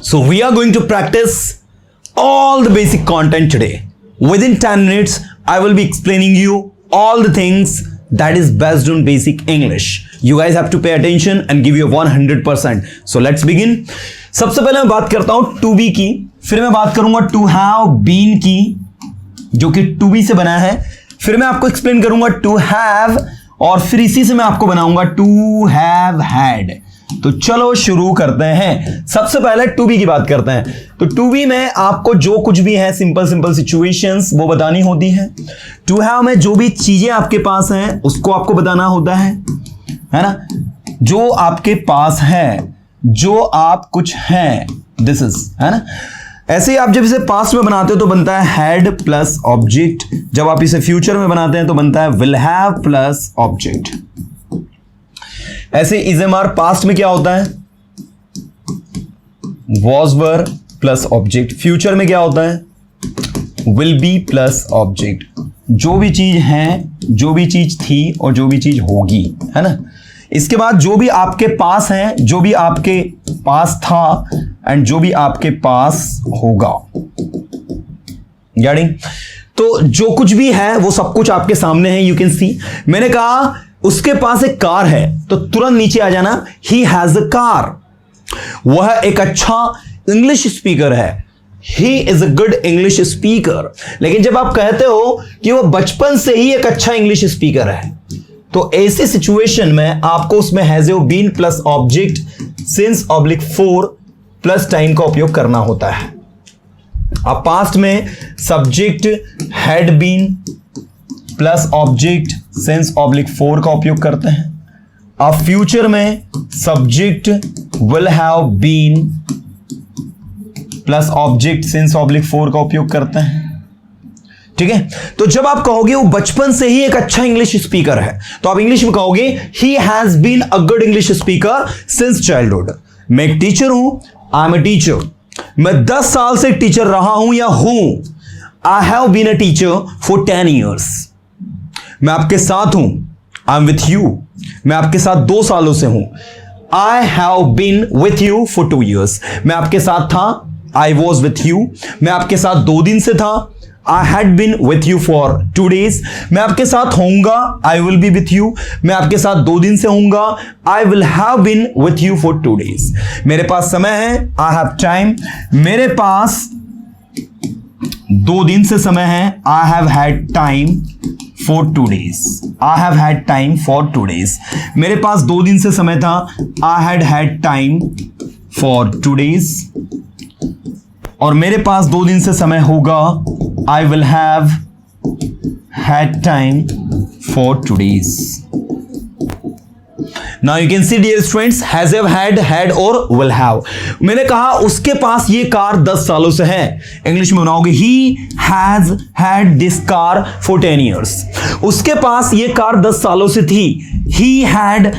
So we are going to practice all the basic content today. Within 10 minutes, I will be explaining you all the things that is based on basic English. You guys have to pay attention and give your 100%. So let's begin. सबसे पहले मैं बात करता हूं to be की, फिर मैं बात करूंगा to have been की, जो कि to be से बना है, फिर मैं आपको एक्सप्लेन करूंगा to have, और फिर इसी से मैं आपको बनाऊंगा to have had. तो चलो शुरू करते हैं। सबसे पहले टू बी की बात करते हैं। तो टू बी में आपको जो कुछ भी है सिंपल सिचुएशंस वो बतानी होती है। टू हैव में जो भी चीजें आपके पास हैं उसको आपको बताना होता है ना, जो आपके पास है, जो आप कुछ हैं, दिस इज, है ना। ऐसे ही आप जब इसे पास्ट में बनाते हो तो बनता है हैड प्लस ऑब्जेक्ट, जब आप इसे फ्यूचर में बनाते हैं तो बनता है विल हैव प्लस ऑब्जेक्ट। ऐसे इजएमआर पास्ट में क्या होता है, was were plus object, future में क्या होता है विल बी प्लस ऑब्जेक्ट। जो भी चीज है, जो भी चीज थी और जो भी चीज होगी, है ना। इसके बाद जो भी आपके पास है, जो भी आपके पास था एंड जो भी आपके पास होगा, गेटिंग। तो जो कुछ भी है वो सब कुछ आपके सामने है, यू कैन सी। मैंने कहा उसके पास एक कार है तो तुरंत नीचे आ जाना ही हैज अ कार। वह एक अच्छा इंग्लिश स्पीकर है, he is a good English speaker. लेकिन जब आप कहते हो कि वो बचपन से ही एक अच्छा इंग्लिश स्पीकर है, तो ऐसी सिचुएशन में आपको उसमें has been plus object since oblique 4 plus time का उपयोग करना होता है। आप पास्ट में subject had been plus object since oblique 4 का उपयोग करते हैं। आप फ्यूचर में subject will have been plus object since oblique 4 का उपयोग करते हैं, ठीक है। तो जब आप कहोगे वो बचपन से ही एक अच्छा इंग्लिश स्पीकर है, तो आप इंग्लिश में कहोगे he has been a good English speaker since childhood. मैं एक टीचर हूं, आई एम अ टीचर। मैं 10 साल से टीचर रहा हूं या हूं। I have been a teacher for 10 years. मैं आपके साथ हूं, आई एम विथ यू। मैं आपके साथ 2 सालों से हूं। I have been with you for 2 years. मैं आपके साथ था, आई वॉज विथ यू। मैं आपके साथ 2 दिन से था, I had been with you for 2 days. मैं आपके साथ होऊंगा, I will be with you. मैं आपके साथ 2 दिन से होऊंगा, I will have been with you for 2 days. मेरे पास समय है, I have time. मेरे पास 2 दिन से समय है, I have had time for 2 days. I have had time for 2 days. मेरे पास 2 दिन से समय था, I had time for 2 days. और मेरे पास 2 दिन से समय होगा, I will have had time for 2 days. Now you can see dear students, has have had और will have. मैंने कहा उसके पास ये कार 10 सालों से है, इंग्लिश में बनाओगे he has had this car for 10 years. उसके पास ये कार 10 सालों से थी, he had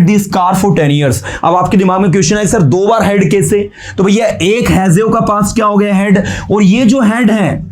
this car for 10 years. अब आपके दिमाग में क्वेश्चन है सर 2 बार had कैसे? तो भैया एक हैज़ का पास क्या हो गया had, और ये जो had है,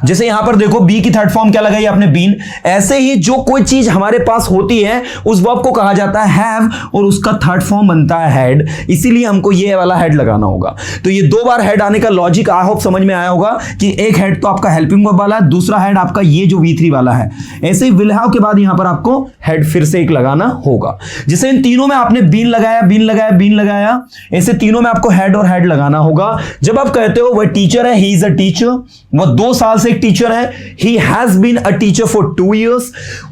जैसे यहां पर देखो बी की थर्ड फॉर्म क्या लगाई आपने बीन, ऐसे ही जो कोई चीज हमारे पास होती है उस वर्ब को कहा जाता है हैव और उसका थर्ड फॉर्म बनता है हैड, इसीलिए हमको ये वाला हैड लगाना होगा। तो ये 2 बार हैड आने का लॉजिक आई होप समझ में आया होगा कि एक हैड तो आपका हेल्पिंग वर्ब वाला है, दूसरा हैड आपका ये जो V3 वाला है। ऐसे ही विल हैव के बाद यहां पर आपको हैड फिर से एक लगाना होगा। जैसे इन तीनों में आपने बीन लगाया, बीन लगाया, बीन लगाया, ऐसे तीनों में आपको हैड और हैड लगाना होगा। जब आप कहते हो वह टीचर है, ही इज अ टीचर, वह 2 साल से एक टीचर है, he has been a teacher for 2 years.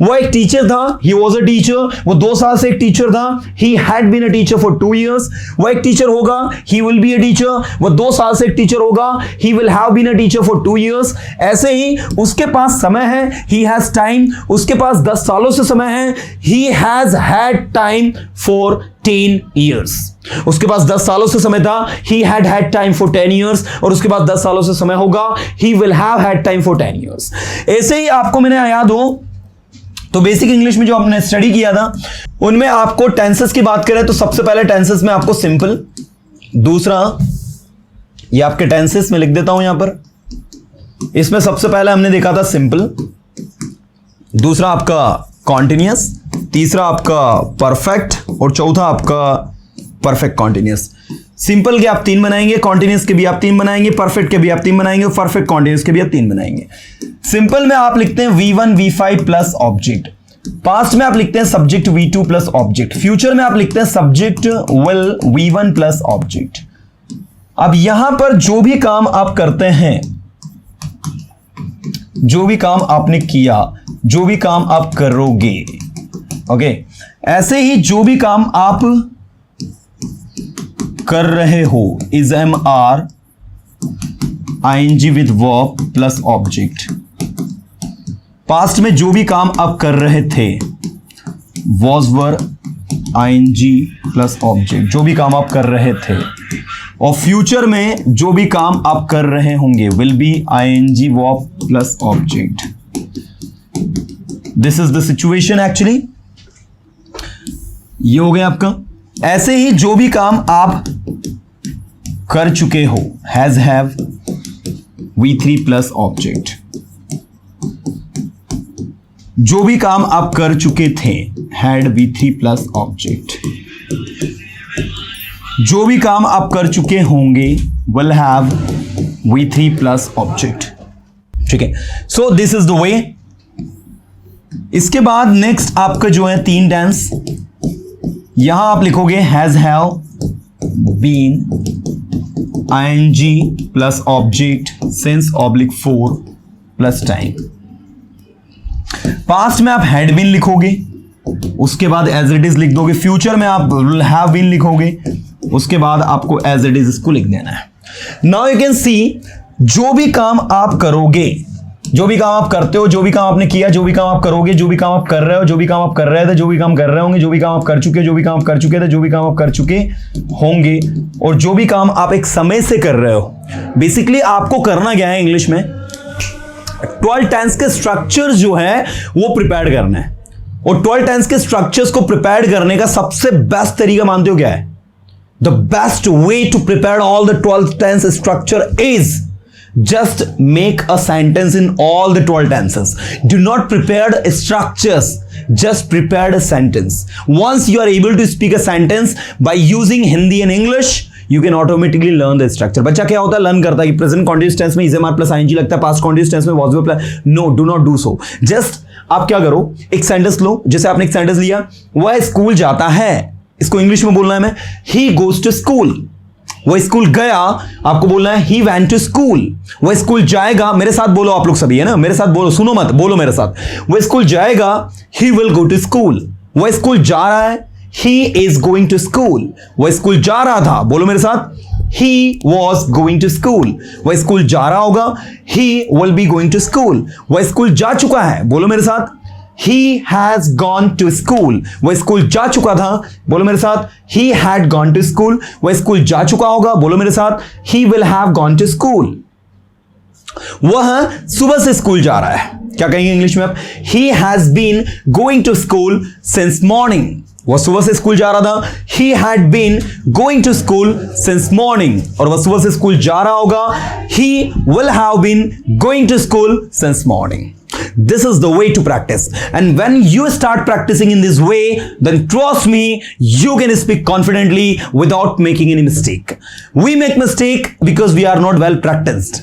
वो एक टीचर था, he was a teacher, वो 2 साल से एक टीचर था, he had been a teacher for 2 years. वो एक टीचर होगा, he will be a teacher, वो 2 साल से एक टीचर होगा, he will have been a teacher for 2 years. ऐसे ही उसके पास समय है, he has time, उसके पास 10 सालों से समय है, he has had time for 10 years. उसके पास 10 सालों से समय था, he had had time for 10 years, और उसके बाद 10 सालों से समय होगा, he will have had time for 10 years. ऐसे ही आपको मैंने याद हो तो बेसिक इंग्लिश में जो आपने स्टडी किया था उनमें आपको टेंसेस की बात करें तो सबसे पहले टेंसेस में आपको सिंपल, दूसरा ये आपके टेंसेस में लिख देता हूं यहां पर, इसमें सबसे पहले हमने देखा था सिंपल, दूसरा आपका कॉन्टिन्यूअस, तीसरा आपका परफेक्ट और चौथा आपका परफेक्ट कॉन्टिन्यूअस। सिंपल के आप 3 बनाएंगे, कॉन्टिन्यूस के भी आप 3 बनाएंगे, परफेक्ट के भी आप 3 बनाएंगे, और परफेक्ट कॉन्टिन्यूस के भी आप 3 बनाएंगे। सिंपल में आप लिखते हैं V1 V5 plus object. Past में आप लिखते हैं subject V2 plus object. Future में आप लिखते हैं subject will V1 plus object. अब यहां पर जो भी काम आप करते हैं, जो भी काम आपने किया, जो भी काम आप करोगे, ओके, ऐसे ही जो भी काम आप कर रहे हो is MR ING with verb plus object. Past में जो भी काम आप कर रहे थे was were ING plus object, जो भी काम आप कर रहे थे। और फ्यूचर में जो भी काम आप कर रहे होंगे will be ING verb plus object. This is the situation actually. ये हो गया आपका। ऐसे ही जो भी काम आप कर चुके हो has have V3 plus object. जो भी काम आप कर चुके थे हैड V3 प्लस ऑब्जेक्ट। जो भी काम आप कर चुके होंगे will have V3 plus object. ठीक है, सो दिस इज द वे। इसके बाद नेक्स्ट आपका जो है 3 टेंस, यहां आप लिखोगे has have been ING plus object since (4) plus time. Past में आप हैड बीन लिखोगे, उसके बाद एज इट इज लिख दोगे। फ्यूचर में आप विल हैव बीन लिखोगे, उसके बाद आपको एज इट इज इसको लिख देना है। नाउ यू कैन सी, जो भी काम आप करोगे, जो भी काम आप करते हो, जो भी काम आपने किया, जो भी काम आप करोगे, जो भी काम आप कर रहे हो, जो भी काम आप कर रहे थे, जो भी काम कर रहे होंगे, जो भी काम आप कर चुके, जो भी काम आप कर चुके थे, जो भी काम आप कर चुके होंगे, और जो भी काम आप एक समय से कर रहे हो। बेसिकली आपको करना क्या है इंग्लिश में, 12 टेंस के स्ट्रक्चर जो है वो प्रिपेयर करना है। और 12 टेंस के स्ट्रक्चर्स को प्रिपेयर करने का सबसे बेस्ट तरीका मानते हो क्या है? The best way to prepare all the 12 tense structure is just make a sentence in all the 12 tenses. Do not prepare structures, just prepare a sentence. Once you are able to speak a sentence by using Hindi and English, you can automatically learn the structure. बच्चा क्या होता है, learn करता है कि present continuous tense में is MR plus ING लगता है, पास्ट कॉन्टिन्यूअस टेंस में was were plus. No, do not do so. Just आप क्या करो, एक सेंटेंस लो, जैसे आपने एक सेंटेंस लिया, वह स्कूल जाता है, इसको इंग्लिश में बोलना है मैं, he goes to school। वह स्कूल गया, आपको बोलना है he went to school। वह स्कूल जाएगा, मेरे साथ बोलो आप लोग सभी, है ना, मेरे साथ बोलो, सुनो मत, बोलो मेरे साथ। वह स्कूल जाएगा, he will go to school। वह स्कूल जा रहा है, he is going to school। वह स्कूल जा रहा था, बोलो मेरे साथ, he was going to school। वह स्कूल जा रहा होगा, he will be going to school। वह स्कूल जा चुका है, बोलो मेरे साथ, he has gone to school। वह स्कूल जा चुका था, बोलो मेरे साथ, he had gone to school। वह स्कूल जा चुका होगा, बोलो मेरे साथ, he will have gone to school। वह सुबह से स्कूल जा रहा है, क्या कहेंगे इंग्लिश में आप? he has been going to school since morning। वह सुबह से स्कूल जा रहा था, he had been going to school since morning। और वह सुबह से स्कूल जा रहा होगा, he will have been going to school since morning। This is the way to practice, and when you start practicing in this way, then trust me, you can speak confidently without making any mistake. We make mistake because we are not well practiced.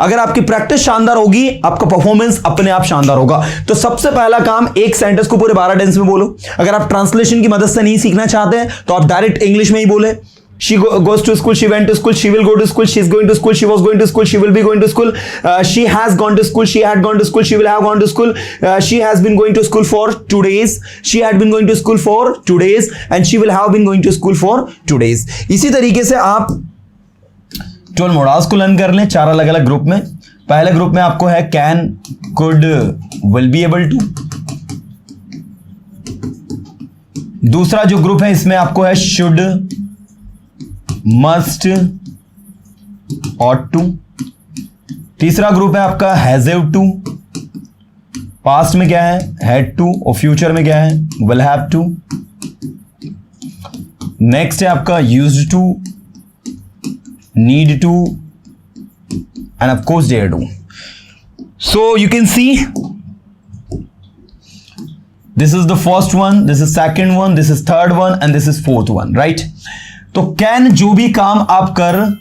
अगर आपकी practice शानदार होगी, आपका performance अपने आप शानदार होगा। तो सबसे पहला काम, एक सेंटेंस को पूरे 12 टेंस में बोलो। अगर आप ट्रांसलेशन की मदद से नहीं सीखना चाहते हैं तो आप डायरेक्ट इंग्लिश में ही बोले। She goes to school, she went to school, she will go to school, she is going to school, she was going to school, she will be going to school, she has gone to school, she had gone to school, she will have gone to school, she has been going to school for 2 days, she had been going to school for 2 days, and she will have been going to school for 2 days। इसी तरीके से आप 12 modals को learn कर लें 4 अलग अलग group में। पहले ग्रुप में आपको है can, could, will be able to. दूसरा जो ग्रुप है इसमें आपको है शुड, मस्ट, ऑट टू। तीसरा ग्रुप है आपका हैव टू। पास्ट में क्या है, हैड टू, और फ्यूचर में क्या है, विल हैव टू। नेक्स्ट है आपका used to, need to, and of course dare to. So you can see this is the first one, this is second one, this is third one, and this is fourth one, right? तो can जो भी काम आप कर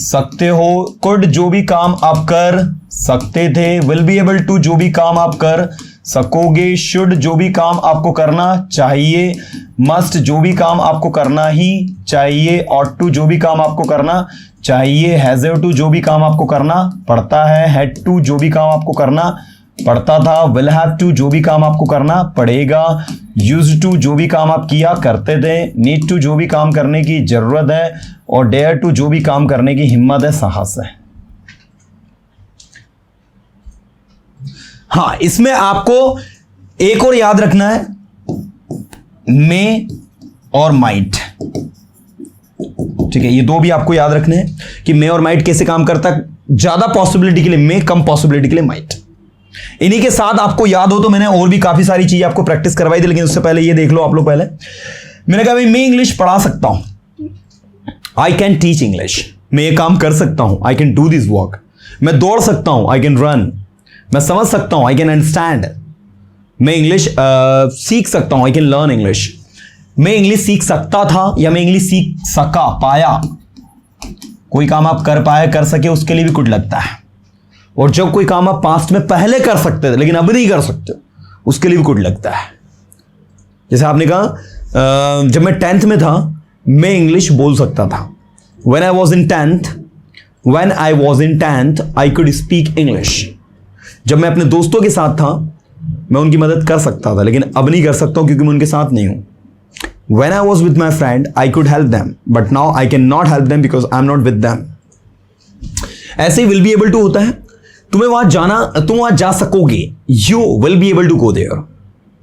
सकते हो, could जो भी काम आप कर सकते थे, विल बी एबल टू जो भी काम आप कर सकोगे, शुड जो भी काम आपको करना चाहिए, मस्ट जो भी काम आपको करना ही चाहिए, ऑट टू जो भी काम आपको करना चाहिए, हैज़ टू जो भी काम आपको करना पड़ता है, हैड टू जो भी काम आपको करना पड़ता था, विल हैव टू जो भी काम आपको करना पड़ेगा, यूज्ड टू जो भी काम आप किया करते थे, नीड टू जो भी काम करने की जरूरत है, और डेयर टू जो भी काम करने की हिम्मत है, साहस है। हाँ, इसमें आपको एक और याद रखना है, मे और माइट। ठीक है, ये दो भी आपको याद रखने हैं कि मे और माइट कैसे काम करता है। ज्यादा पॉसिबिलिटी के लिए मे, कम पॉसिबिलिटी के लिए माइट। इन्हीं के साथ आपको याद हो तो मैंने और भी काफी सारी चीजें आपको प्रैक्टिस करवाई थी, लेकिन उससे पहले ये देख लो आप लोग। पहले मैंने कहा भाई मैं इंग्लिश पढ़ा सकता हूं, आई कैन टीच इंग्लिश। मैं ये काम कर सकता हूं, I can do this work. मैं दौड़ सकता हूं, आई कैन रन। मैं समझ सकता हूं, आई कैन अंडरस्टैंड। मैं इंग्लिश सीख सकता हूं, आई कैन लर्न इंग्लिश। मैं इंग्लिश सीख सकता था या मैं इंग्लिश सीख सका, पाया। कोई काम आप कर पाए, कर सके, उसके लिए भी कुछ लगता है। और जब कोई काम आप पास्ट में पहले कर सकते थे लेकिन अब नहीं कर सकते, उसके लिए भी कुछ लगता है। जैसे आपने कहा जब मैं 10th में था मैं इंग्लिश बोल सकता था। When I was in 10th, I could speak English. जब मैं अपने दोस्तों के साथ था मैं उनकी मदद कर सकता था, लेकिन अब नहीं कर सकता हूं क्योंकि मैं उनके साथ नहीं हूं। When I was with my friend, I could help them, but now I cannot help them because I'm not with them. ऐसे ही will be able to होता है। तुम्हें वहां जाना, तुम वहां जा सकोगे, you will be able to go there.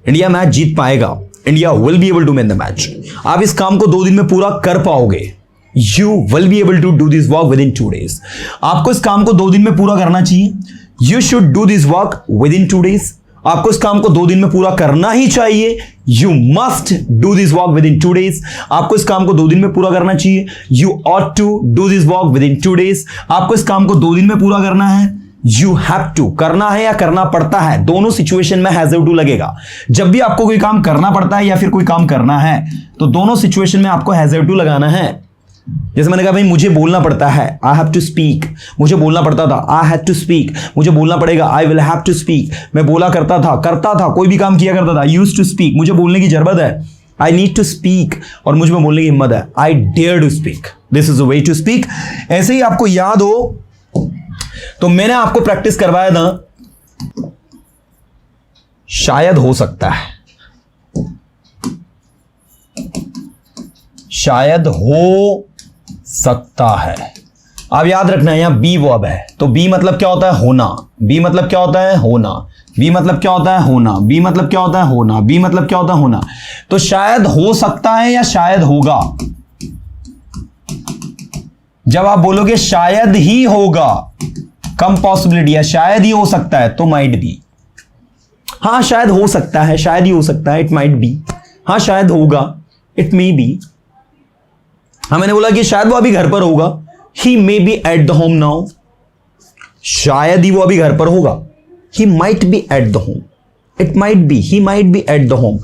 India match जीत पाएगा, India will be able to win the match. आप इस काम को 2 दिन में पूरा कर पाओगे, you will be able to do this work within 2 days. आपको इस काम को 2 दिन में पूरा करना चाहिए, you should do this work within 2 days. आपको इस काम को 2 दिन में पूरा करना ही चाहिए, you must do this work within 2 days. आपको इस काम को 2 दिन में पूरा करना चाहिए, you ought to do this work within 2 days. आपको इस काम को 2 दिन में पूरा करना है, you have to, करना है या करना पड़ता है, दोनों सिचुएशन में हैव टू लगेगा। जब भी आपको कोई काम करना पड़ता है या फिर कोई काम करना है तो दोनों सिचुएशन में आपको हैव टू लगाना है। जैसे मैंने कहा भाई मुझे बोलना पड़ता है, आई हैव टू स्पीक। मुझे बोलना पड़ता था, आई हैव टू स्पीक। मुझे बोलना पड़ेगा, I will have to speak. मैं बोला करता था, कोई भी काम किया करता था, यूज्ड टू स्पीक। मुझे बोलने की जरूरत है, आई नीड टू स्पीक, और मुझे में बोलने की हिम्मत है, I dare to speak. This is the way to speak. ऐसे ही आपको याद हो तो मैंने आपको प्रैक्टिस करवाया था, शायद हो सकता है, शायद हो सकता है। आप याद रखना है यहां बी वर्ब है, तो बी मतलब क्या होता है, होना। बी मतलब क्या होता है, होना। बी मतलब क्या होता है, होना। बी मतलब क्या होता है, होना। बी मतलब क्या होता है, होना। तो शायद हो सकता है या शायद होगा। जब आप बोलोगे शायद ही होगा, कम पॉसिबिलिटी है, शायद ही हो सकता है, तो माइट बी। हाँ शायद हो सकता है, शायद ही हो सकता है, इट माइट बी। हाँ शायद होगा, इट मे बी। हाँ मैंने बोला कि शायद वो अभी घर पर होगा, he may be at the home now. शायद ही वो अभी घर पर होगा, he might be at the home. It might be, he might be at the home.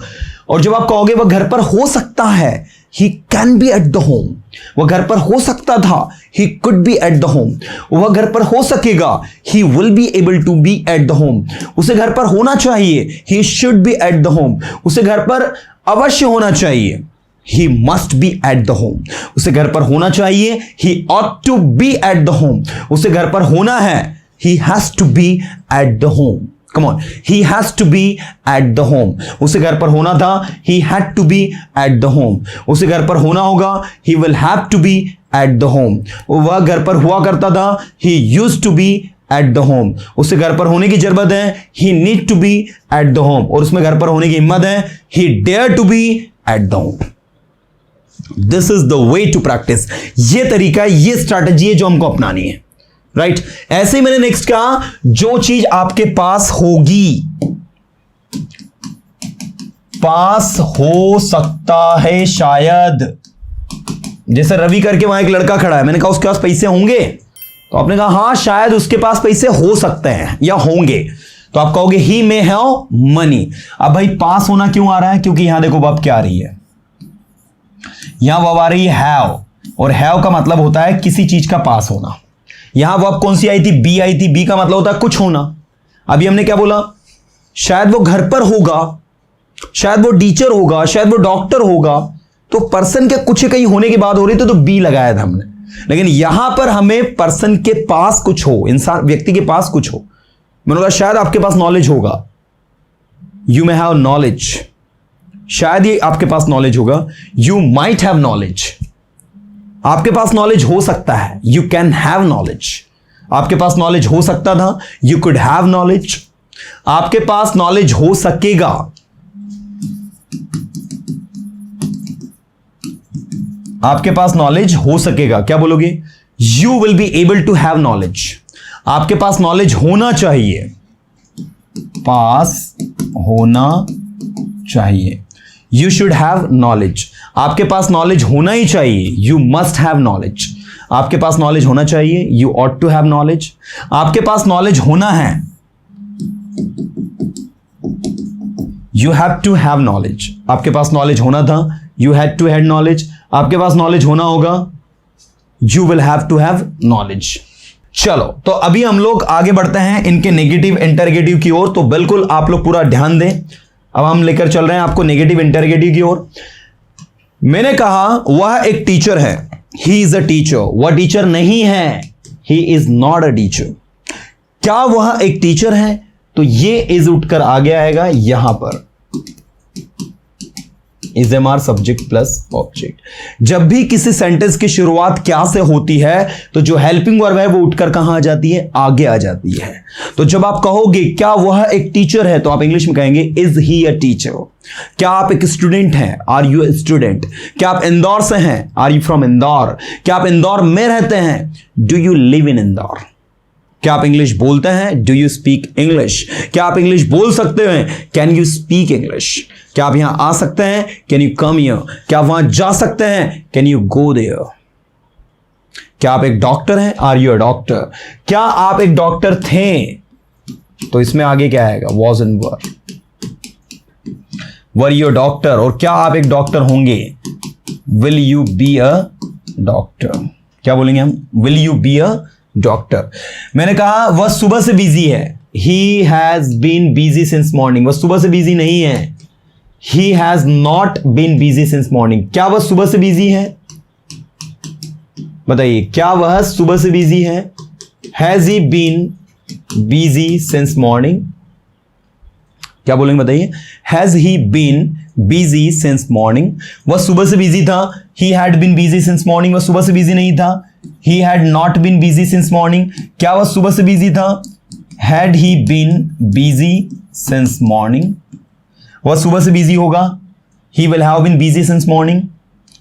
और जब आप कहोगे वह घर पर हो सकता है, he can be at the home. वह घर पर हो सकता था, he could be at the home. वह घर पर हो सकेगा, he will be able to be at the home. उसे घर पर होना चाहिए, he should be at the home. उसे घर पर अवश्य होना चाहिए, he must be at the home. उसे घर पर होना चाहिए, he ought to be at the home. उसे घर पर होना है, he has to be at the home. Come on, he has to be at the home. उसे घर पर होना था, he had to be at the home. उसे घर पर होना होगा, he will have to be at the home. वह घर पर हुआ करता था, he used to be at the home. उसे घर पर होने की जरूरत है, he need to be at the home. और उसमें घर पर होने की हिम्मत है, he dare to be at the home. This is the way to practise. ये तरीका, ये स्ट्रैटेजी है जो हमको अपनानी है, राइट। ऐसे ही मैंने नेक्स्ट कहा, जो चीज आपके पास होगी, पास हो सकता है शायद। जैसे रवि करके वहां एक लड़का खड़ा है, मैंने कहा उसके पास पैसे होंगे, तो आपने कहा हाँ शायद उसके पास पैसे हो सकते हैं या होंगे, तो आप कहोगे ही मे हैव मनी। अब भाई पास होना क्यों आ रहा है, क्योंकि यहां देखो बाप क्या आ रही है, यहां वर्ब आ रही है हैव, और हैव का मतलब होता है किसी चीज का पास होना। यहां वर्ब कौन सी आई थी? बी आई थी। बी का मतलब होता है कुछ होना। अभी हमने क्या बोला? शायद वो घर पर होगा, शायद वो टीचर होगा, शायद वो डॉक्टर होगा। तो पर्सन के कुछ कहीं होने की बात हो रही थी तो बी लगाया था हमने। लेकिन यहां पर हमें पर्सन के पास कुछ हो, इंसान व्यक्ति के पास कुछ हो। मैंने बोला शायद आपके पास नॉलेज होगा, यू मे हैव नॉलेज, शायद ये आपके पास नॉलेज होगा, यू माइट हैव नॉलेज, आपके पास नॉलेज हो सकता है, यू कैन हैव नॉलेज, आपके पास नॉलेज हो सकता था, यू कुड हैव नॉलेज, आपके पास नॉलेज हो सकेगा, आपके पास नॉलेज हो सकेगा। क्या बोलोगे? You will be able to have knowledge, आपके पास नॉलेज होना चाहिए, पास होना चाहिए, यू शुड हैव नॉलेज, आपके पास नॉलेज होना ही चाहिए, यू मस्ट हैव नॉलेज, आपके पास नॉलेज होना चाहिए, you ought to have knowledge, आपके पास नॉलेज होना है, you have to have knowledge, आपके पास नॉलेज होना था, you had to have knowledge, आपके पास नॉलेज होना होगा, you will have to have knowledge. चलो तो अभी हम लोग आगे बढ़ते हैं इनके नेगेटिव इंटरगेटिव की ओर। तो बिल्कुल आप लोग पूरा ध्यान दें। अब हम लेकर चल रहे हैं आपको नेगेटिव इंटरगेटिव की ओर। मैंने कहा वह एक टीचर है, ही इज अ टीचर, वह टीचर नहीं है, he is not a teacher. क्या वह एक टीचर है? तो ये इज उठकर आगे आएगा यहां पर, is am are subject plus object. जब भी किसी सेंटेंस की शुरुआत क्या से होती है तो जो हेल्पिंग वर्ब है वो उठकर कहां आ जाती है? आगे आ जाती है। तो जब आप कहोगे क्या वह एक टीचर है तो आप इंग्लिश में कहेंगे इज ही अ टीचर। क्या आप एक स्टूडेंट हैं? Are you a student? क्या आप इंदौर से हैं? Are you from Indore? क्या आप इंदौर में रहते हैं? Do you live in Indore? क्या आप इंग्लिश बोलते हैं? Do you speak English? क्या आप इंग्लिश बोल सकते हैं? Can you speak English? क्या आप यहां आ सकते हैं? Can you come here? क्या आप वहां जा सकते हैं? Can you go there? क्या आप एक डॉक्टर हैं? Are you a doctor? क्या आप एक डॉक्टर थे? तो इसमें आगे क्या आएगा? Was and were you a doctor? और क्या आप एक डॉक्टर होंगे? Will you be a doctor? क्या बोलेंगे हम? Will you be a doctor. मैंने कहा वह सुबह से बिजी है, he has been busy since morning. वह सुबह से बिजी नहीं है, he has not been busy since morning. क्या वह सुबह से बिजी है? बताइए, क्या वह सुबह से बिजी है? Has he been busy since morning? क्या बोलेंगे बताइए? Has he been busy since morning? वह सुबह से बिजी था, he had been busy since morning. वह सुबह से बिजी नहीं था, he had not been busy since morning। क्या वह सुबह से बिजी था? had he been busy since morning? वह सुबह से बिजी होगा, he will have been busy since morning।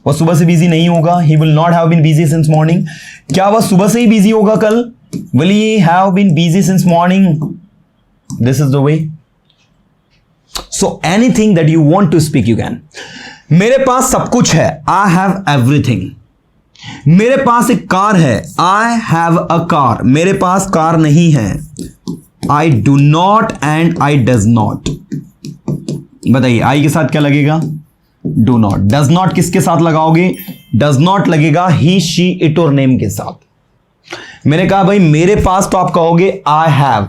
वह सुबह से बिजी नहीं होगा, he will not have been busy since morning। क्या वह सुबह से ही बिजी होगा कल? will he have been busy since morning? This is the way। so anything that you want to speak you can। मेरे पास सब कुछ है, I have everything। मेरे पास एक कार है, आई हैव अ कार। मेरे पास कार नहीं है, I do not and I does not. बताइए आई के साथ क्या लगेगा? Do not. डज नॉट किसके साथ लगाओगे? डज नॉट लगेगा ही, शी, इट और नेम के साथ। मैंने कहा भाई मेरे पास, तो आप कहोगे आई हैव।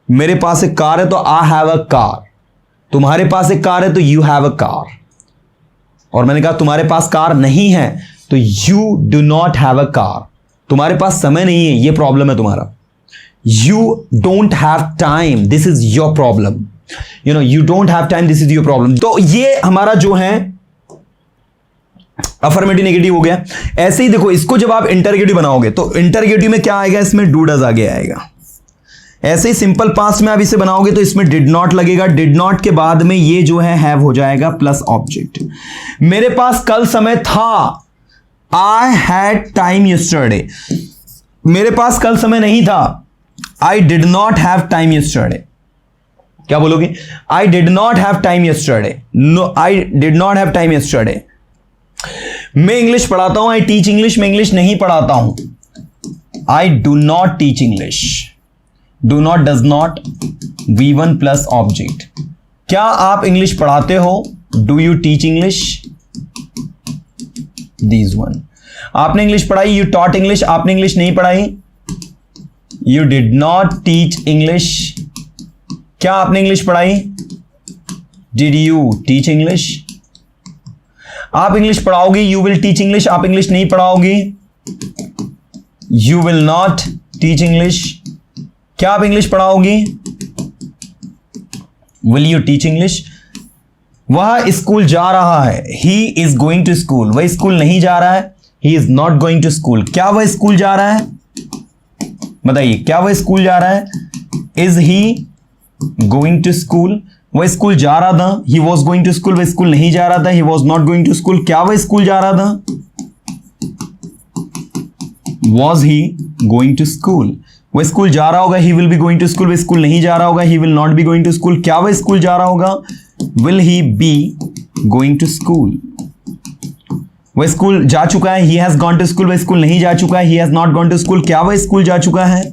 मेरे पास एक कार है तो आई हैव अ कार। तुम्हारे पास एक कार है तो यू हैव अ कार। और मैंने कहा तुम्हारे पास कार नहीं है तो you do not have a car. तुम्हारे पास समय नहीं है, ये प्रॉब्लम है तुम्हारा। You don't have time, this is your problem. You know, you don't have time, this is your problem. तो ये हमारा जो है अफर्मेटिव नेगेटिव हो गया। ऐसे ही देखो, इसको जब आप इंटरगेटिव बनाओगे तो इंटरगेटिव में क्या आएगा? इसमें डू डज आगे आएगा। ऐसे ही सिंपल पास्ट में आप इसे बनाओगे तो इसमें डिड नॉट लगेगा। डिड नॉट के बाद में ये जो है हैव हो जाएगा प्लस ऑब्जेक्ट। मेरे पास कल समय था, I had time yesterday। मेरे पास कल समय नहीं था, I did not have time yesterday। क्या बोलोगे? I did not have time yesterday। No, I did not have time yesterday। मैं इंग्लिश पढ़ाता हूं, I teach English। मैं इंग्लिश नहीं पढ़ाता हूं, I do not teach English। Do not, does not, V1 plus object. क्या आप इंग्लिश पढ़ाते हो? Do you teach English? These one. आपने इंग्लिश पढ़ाई, यू टॉट इंग्लिश, आपने इंग्लिश नहीं पढ़ाई, you did not teach English. क्या आपने इंग्लिश पढ़ाई? Did you teach English? आप इंग्लिश पढ़ाओगे, यू विल टीच इंग्लिश. आप इंग्लिश नहीं पढ़ाओगे, you will not teach English. क्या आप इंग्लिश पढ़ाओगी? Will you teach English? वह स्कूल जा रहा है, he is going to school. वह स्कूल नहीं जा रहा है, he is not going to school. क्या वह स्कूल जा रहा है? बताइए, क्या वह स्कूल जा रहा है? Is he going to school? वह स्कूल जा रहा था, he was going to school. वह स्कूल नहीं जा रहा था, he was not going to school. क्या वह स्कूल जा रहा था? Was he going to school? वह स्कूल जा रहा होगा, he will be going to school. वह स्कूल नहीं जा रहा होगा, he will not be going to school. क्या वह स्कूल जा रहा होगा? Will he be going to school? वह स्कूल जा चुका है, he has gone to school. वह स्कूल नहीं जा चुका है, he has not gone to school. क्या वह स्कूल जा चुका है?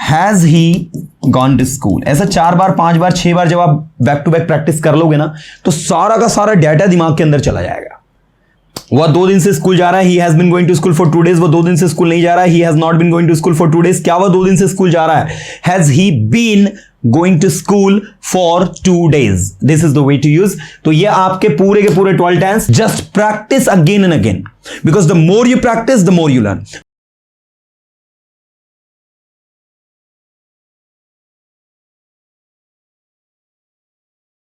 Has he gone to school. ऐसा 4 बार 5 बार 6 बार जब आप बैक टू बैक प्रैक्टिस कर लोगे ना, तो सारा का सारा डाटा दिमाग के अंदर चला जाएगा. वह 2 दिन से स्कूल जा रहा है, he has been going to school for 2 days. वो 2 दिन से स्कूल नहीं जा रहा है, he has not been going to school for 2 days. क्या वह 2 दिन से स्कूल जा रहा है? Has he been going to school for 2 days. This is the way to use. तो ये आपके पूरे के पूरे 12 tense. Just practise again and again, because the more you practise the more you learn.